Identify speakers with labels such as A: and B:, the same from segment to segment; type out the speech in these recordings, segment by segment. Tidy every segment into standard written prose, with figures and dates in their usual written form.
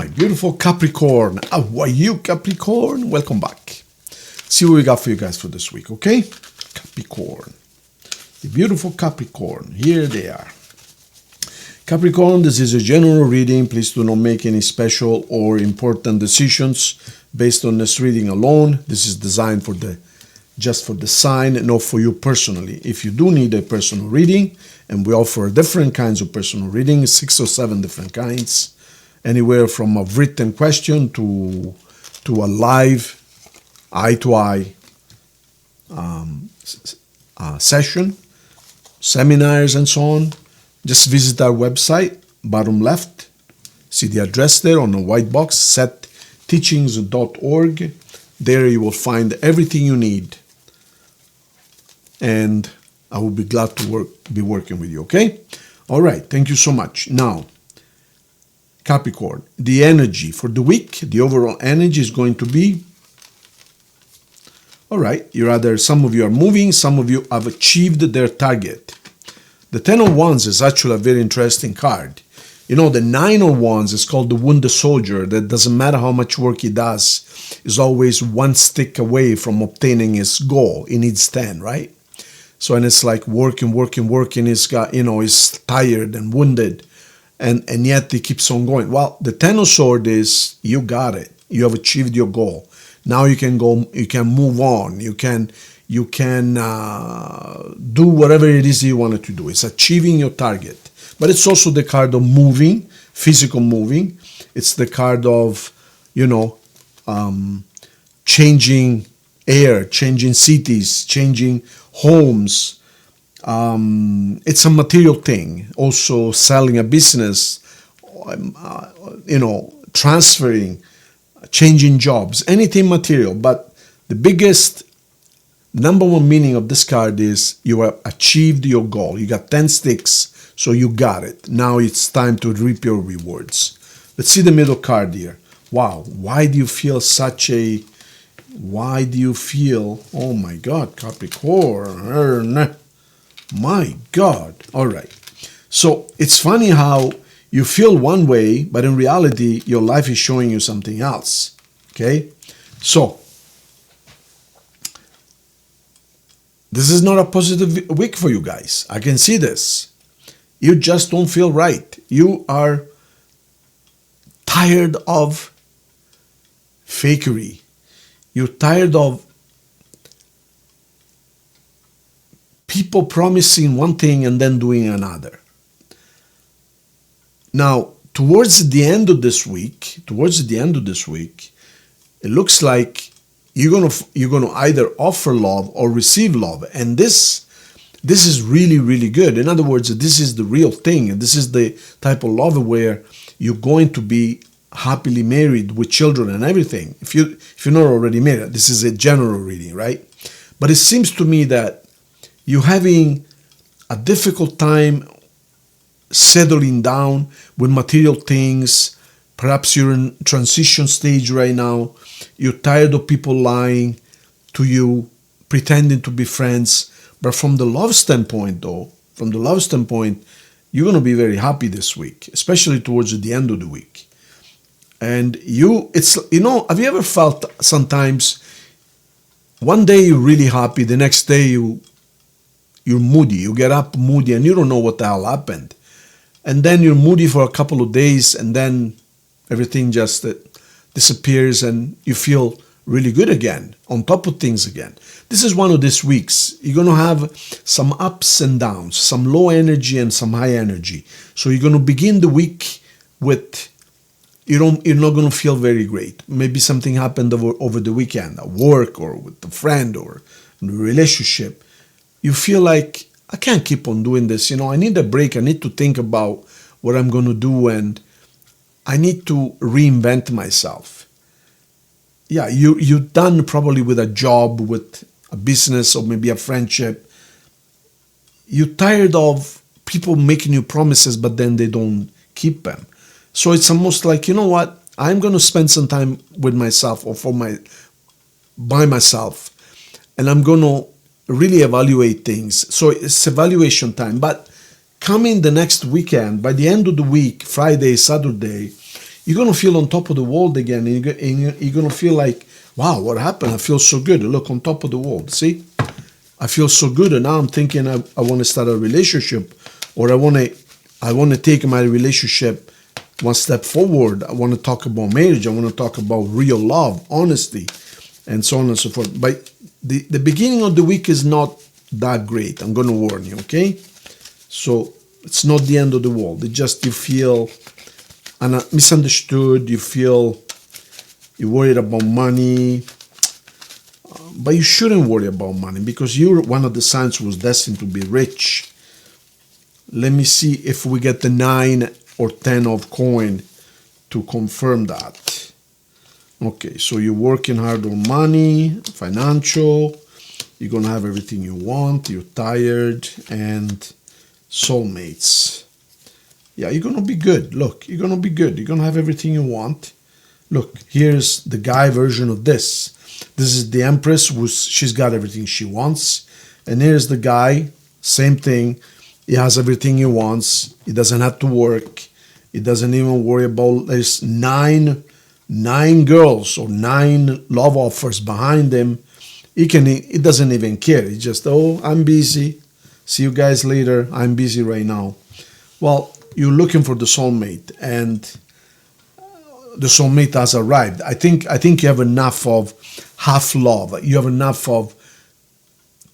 A: My beautiful Capricorn. How are you, Capricorn? Welcome back. See what we got for you guys for this week, okay? Capricorn. The beautiful Capricorn. Here they are. Capricorn, this is a general reading. Please do not make any special or important decisions based on this reading alone. This is designed for just for the sign, not for you personally. If you do need a personal reading, and we offer different kinds of personal readings, 6 or 7 different kinds, anywhere from a written question to a live eye-to-eye session, seminars, and so on. Just visit our website, bottom left. See the address there on the white box, setteachings.org. There you will find everything you need. And I will be glad to be working with you, okay? All right, thank you so much. Now, Capricorn, the energy for the week, the overall energy is going to be, all right, some of you are moving, some of you have achieved their target. The 10 of Wands is actually a very interesting card. You know, the 9 of Wands is called the wounded soldier. That doesn't matter how much work he does, is always one stick away from obtaining his goal. He needs 10, right? So, and it's like working. He's got, he's tired and wounded, and yet he keeps on going. Well, the 10 of Swords is, you got it. You have achieved your goal. Now you can go, you can move on. You can do whatever it is you wanted to do. It's achieving your target. But it's also the card of moving, physical moving. It's the card of, changing air, changing cities, changing homes. It's a material thing. Also selling a business, transferring, changing jobs, anything material. But the biggest, number one meaning of this card is you have achieved your goal. You got 10 sticks, so you got it. Now it's time to reap your rewards. Let's see the middle card here. Wow, why do you feel oh my God, Capricorn, my God. All right. So it's funny how you feel one way, but in reality, your life is showing you something else. Okay? So, this is not a positive week for you guys. I can see this. You just don't feel right. You are tired of fakery. You're tired of people promising one thing and then doing another. Now, towards the end of this week, it looks like you're gonna either offer love or receive love, and this is really, really good. In other words, this is the real thing, and this is the type of love where you're going to be happily married with children and everything. If you're not already married, this is a general reading, right? But it seems to me that you're having a difficult time settling down with material things. Perhaps you're in transition stage right now. You're tired of people lying to you, pretending to be friends. But from the love standpoint, you're going to be very happy this week, especially towards the end of the week. And have you ever felt sometimes one day you're really happy, the next day you're moody, you get up moody and you don't know what the hell happened. And then you're moody for a couple of days and then everything just disappears and you feel really good again, on top of things again. This is one of these weeks. You're going to have some ups and downs, some low energy and some high energy. So you're going to begin the week with, you're not going to feel very great. Maybe something happened over the weekend at work or with a friend or in a relationship. You feel like, I can't keep on doing this. I need a break. I need to think about what I'm going to do and I need to reinvent myself. Yeah, you're done probably with a job, with a business or maybe a friendship. You're tired of people making you promises, but then they don't keep them. So it's almost like, you know what? I'm going to spend some time with myself or by myself. And I'm going to really evaluate things. So it's evaluation time. But coming the next weekend, by the end of the week, Friday, Saturday, you're going to feel on top of the world again. And you're going to feel like, wow, what happened? I feel so good. Look, on top of the world. See? I feel so good. And now I'm thinking I want to start a relationship, or I want to take my relationship one step forward. I want to talk about marriage. I want to talk about real love, honesty, and so on and so forth. But the beginning of the week is not that great. I'm going to warn you, okay? So it's not the end of the world. It's just you feel misunderstood. You feel you're worried about money. But you shouldn't worry about money, because you're one of the signs who was destined to be rich. Let me see if we get the 9 or 10 of coin to confirm that. Okay, so you're working hard on money, financial. You're going to have everything you want. You're tired. And soulmates. Yeah, you're going to be good. Look, you're going to be good. You're going to have everything you want. Look, here's the guy version of this. This is the Empress. She's got everything she wants. And here's the guy. Same thing. He has everything he wants. He doesn't have to work. He doesn't even worry about, there's nine girls or 9 love offers behind him. He doesn't even care. He just, oh, I'm busy. See you guys later. I'm busy right now. Well, you're looking for the soulmate, and the soulmate has arrived. I think you have enough of half love. You have enough of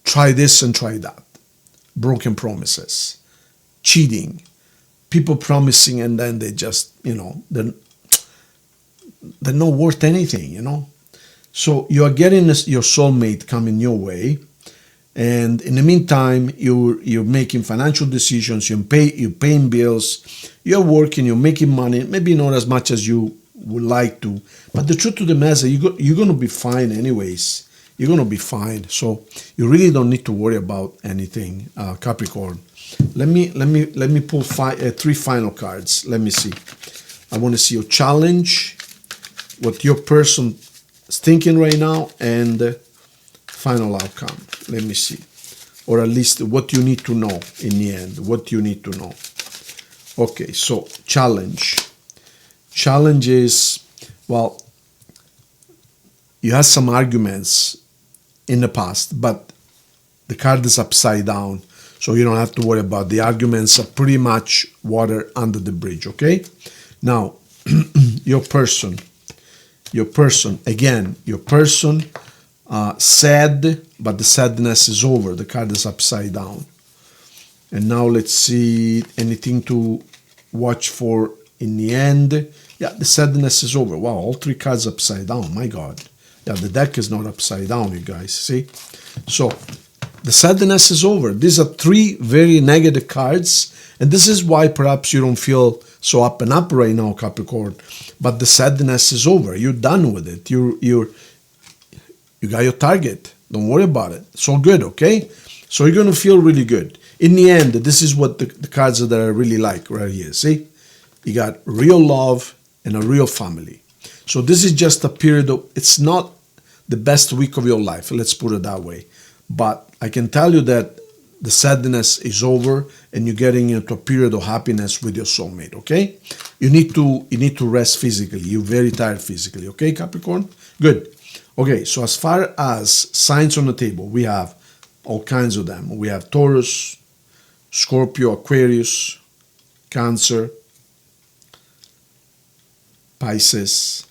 A: try this and try that. Broken promises, cheating, people promising and then they just, they're not worth anything, So you are getting your soulmate coming your way. And in the meantime, you're making financial decisions, you're paying bills, you're working, you're making money, maybe not as much as you would like to. But the truth of the matter, you're going to be fine anyways. You're going to be fine. So you really don't need to worry about anything, Capricorn. Let me pull 3 final cards. Let me see. I want to see your challenge, what your person is thinking right now, and final outcome. Let me see. Or at least what you need to know in the end. What you need to know. Okay, so challenge. Challenge is, well, you had some arguments in the past, but the card is upside down, so you don't have to worry about the arguments. Are pretty much water under the bridge, okay? Now, your person, sad, but the sadness is over. The card is upside down. And now let's see anything to watch for in the end. Yeah, the sadness is over. Wow, all 3 cards upside down. My God. Yeah, the deck is not upside down, you guys. See? So, the sadness is over. These are 3 very negative cards. And this is why perhaps you don't feel so up and up right now, Capricorn. But the sadness is over. You're done with it. You got your target. Don't worry about it. It's all good, okay? So you're going to feel really good. In the end, this is what the cards that I really like right here. See? You got real love and a real family. So this is just a period of, it's not the best week of your life. Let's put it that way. But I can tell you that the sadness is over and you're getting into a period of happiness with your soulmate, okay? You need to rest physically. You're very tired physically, okay, Capricorn? Good. Okay, so as far as signs on the table, we have all kinds of them. We have Taurus, Scorpio, Aquarius, Cancer, Pisces,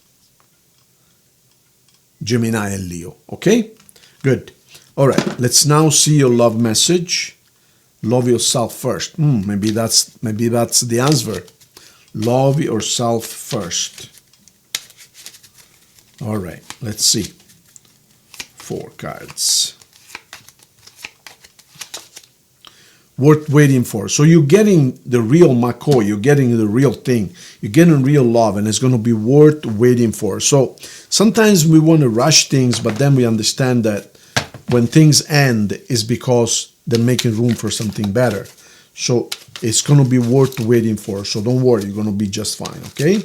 A: Gemini, and Leo. Okay? Good. All right. Let's now see your love message. Love yourself first. Maybe that's the answer. Love yourself first. All right. Let's see. 4 cards. Worth waiting for. So you're getting the real McCoy. You're getting the real thing. You're getting real love, and it's going to be worth waiting for. So sometimes we want to rush things, but then we understand that when things end is because they're making room for something better. So it's going to be worth waiting for. So don't worry. You're going to be just fine. Okay?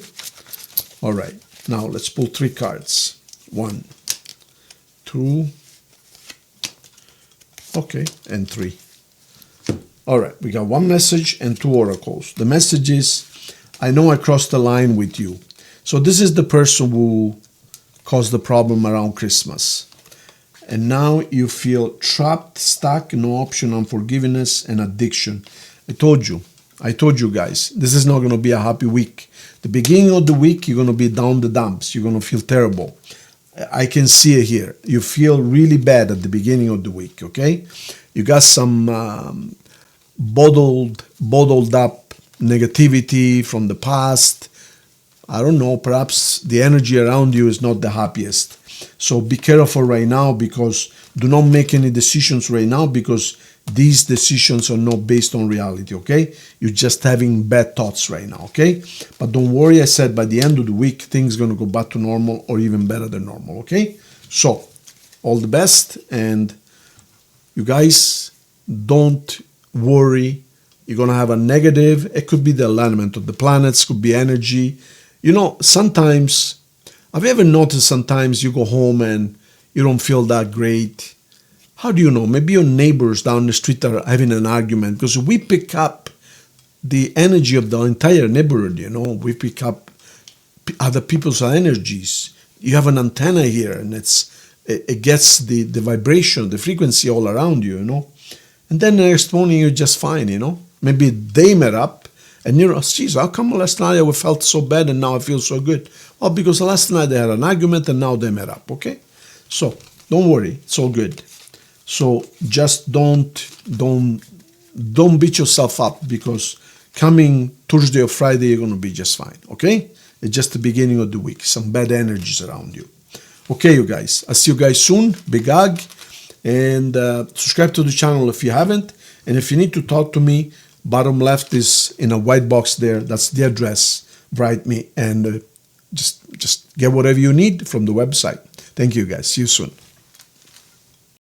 A: All right. Now let's pull 3 cards. 1, 2, okay, and 3. All right, we got 1 message and 2 oracles. The message is, I know I crossed the line with you. So this is the person who caused the problem around Christmas. And now you feel trapped, stuck, no option, unforgiveness, and addiction. I told you guys, this is not going to be a happy week. The beginning of the week, you're going to be down the dumps. You're going to feel terrible. I can see it here. You feel really bad at the beginning of the week, okay? You got some bottled up negativity from the past. I don't know, perhaps the energy around you is not the happiest. So be careful right now, because do not make any decisions right now, because these decisions are not based on reality, okay? You're just having bad thoughts right now, okay? But don't worry, I said by the end of the week, things are going to go back to normal or even better than normal, okay? So, all the best, and you guys, don't worry. You're going to have a negative. It could be the alignment of the planets, could be energy. You know, sometimes, have you ever noticed sometimes you go home and you don't feel that great? How do you know? Maybe your neighbors down the street are having an argument, because we pick up the energy of the entire neighborhood, you know. We pick up other people's energies. You have an antenna here, and it gets the vibration, the frequency all around you, you know. And then the next morning you're just fine, you know. Maybe they met up, and you're, geez, how come last night I felt so bad and now I feel so good? Well, because last night they had an argument and now they met up, okay? So don't worry, it's all good. So just don't beat yourself up, because coming Thursday or Friday you're going to be just fine, okay? It's just the beginning of the week, some bad energies around you. Okay, you guys, I'll see you guys soon. Big hug, and subscribe to the channel if you haven't. And if you need to talk to me, bottom left is in a white box there. That's the address. Write me, and just get whatever you need from the website. Thank you, guys. See you soon.